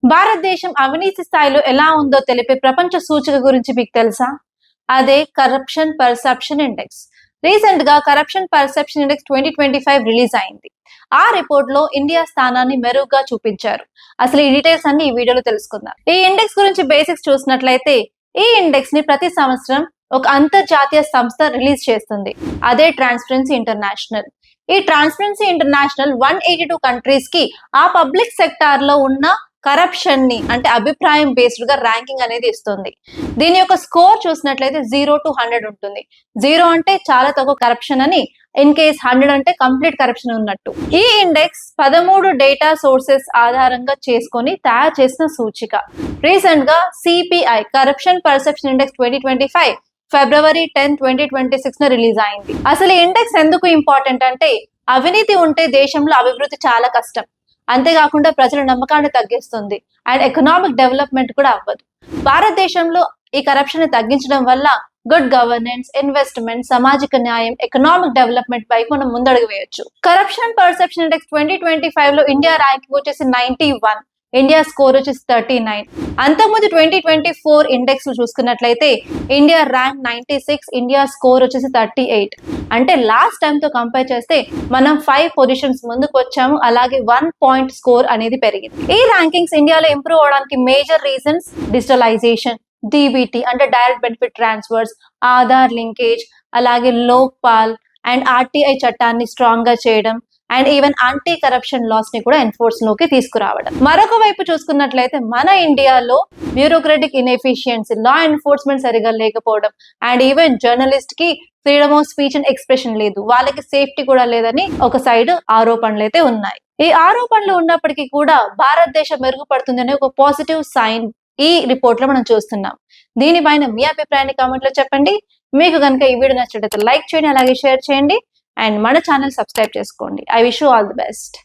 భారతదేశం అవినీతి స్థాయిలో ఎలా ఉందో తెలిపే ప్రపంచ సూచిక గురించి మీకు తెలుసా? అదే కరప్షన్ పర్సెప్షన్ ఇండెక్స్. రీసెంట్ గా కరప్షన్ పర్సెప్షన్ ఇండెక్స్ 2025 రిలీజ్ అయింది. ఆ రిపోర్ట్ లో ఇండియా స్థానాన్ని మెరుగ్గా చూపించారు. అసలు ఈ డీటెయిల్స్ అన్ని ఈ వీడియోలో తెలుసుకుందాం. ఈ ఇండెక్స్ గురించి బేసిక్స్ చూసినట్లయితే ఈ ఇండెక్స్ ని ప్రతి సంవత్సరం ఒక అంతర్జాతీయ సంస్థ రిలీజ్ చేస్తుంది. అదే ట్రాన్స్పరెన్సీ ఇంటర్నేషనల్. ఈ ట్రాన్స్పరెన్సీ ఇంటర్నేషనల్ 182 కంట్రీస్ కి ఆ పబ్లిక్ సెక్టార్ లో ఉన్న కరప్షన్ ని అంటే అభిప్రాయం బేస్డ్ గా ర్యాంకింగ్ అనేది ఇస్తుంది. దీని యొక్క స్కోర్ చూసినట్లయితే 0 to 100 ఉంటుంది. 0 అంటే చాలా తక్కువ కరప్షన్ అని, ఇన్ కేస్ 100 అంటే కంప్లీట్ కరప్షన్ ఉన్నట్టు. ఈ ఇండెక్స్ 13 డేటా సోర్సెస్ ఆధారంగా చేసుకొని తయారు చేసిన సూచిక. రీసెంట్ గా సిపిఐ కరప్షన్ పర్సెప్షన్ ఇండెక్స్ 2025 ఫిబ్రవరి 10, 2026 రిలీజ్ అయింది. అసలు ఈ ఇండెక్స్ ఎందుకు ఇంపార్టెంట్ అంటే అవినీతి ఉంటే దేశంలో అభివృద్ధి చాలా కష్టం. అంతేకాకుండా ప్రజల నమ్మకాన్ని తగ్గిస్తుంది అండ్ ఎకనామిక్ డెవలప్మెంట్ కూడా అవ్వదు. భారతదేశంలో ఈ కరప్షన్ ని తగ్గించడం వల్ల గుడ్ గవర్నెన్స్, ఇన్వెస్ట్మెంట్, సామాజిక న్యాయం, ఎకనామిక్ డెవలప్మెంట్ వైపు మనం ముందడుగు వేయొచ్చు. కరప్షన్ పర్సెప్షన్ ఇండెక్స్ 2025 లో ఇండియా ర్యాంకింగ్ వచ్చేసి 91, ఇండియా స్కోర్ వచ్చేసి 39. అంతకుముందు 2024 ఇండెక్స్ చూసుకున్నట్లయితే ఇండియా ర్యాంక్ 96, ఇండియా స్కోర్ వచ్చేసి 38. అంటే లాస్ట్ టైం తో కంపేర్ చేస్తే మనం 5 పొజిషన్స్ ముందుకు వచ్చాము. అలాగే 1 పాయింట్ స్కోర్ అనేది పెరిగింది. ఈ ర్యాంకింగ్స్ ఇండియాలో ఇంప్రూవ్ అవడానికి మేజర్ రీజన్స్ డిజిటలైజేషన్, డిబిటి అంటే direct benefit transfers, Aadhaar linkage, అలాగే లోక్పాల్ అండ్ ఆర్టీఐ చట్టాన్ని స్ట్రాంగ్ గా చేయడం and even anti corruption laws ని కూడా ఎన్ఫోర్స్ లోకి తీసుకురావడం. మరొక వైపు చూసుకున్నట్లయితే మన ఇండియాలో బ్యూరోక్రటిక్ ఇన్ఎఫిషియన్సీ, లా ఎన్ఫోర్స్మెంట్ సరిగా లేకపోవడం అండ్ ఈవెన్ జర్నలిస్ట్ కి freedom of speech and expression లేదు, వాళ్ళకి సేఫ్టీ కూడా లేదని ఒక సైడ్ ఆరోపణలు అయితే ఉన్నాయి. ఈ ఆరోపణలు ఉన్నప్పటికీ కూడా భారతదేశం మెరుగుపడుతుందనే ఒక పాజిటివ్ సైన్ ఈ రిపోర్ట్ లో మనం చూస్తున్నాం. దీనిపైన మీ అభిప్రాయాన్ని కామెంట్ లో చెప్పండి. మీకు కనుక ఈ వీడియో నచ్చినట్లయితే లైక్ చేయండి, అలాగే షేర్ చేయండి అండ్ మన ఛానల్ సబ్స్క్రైబ్ చేసుకోండి. I wish you all the best.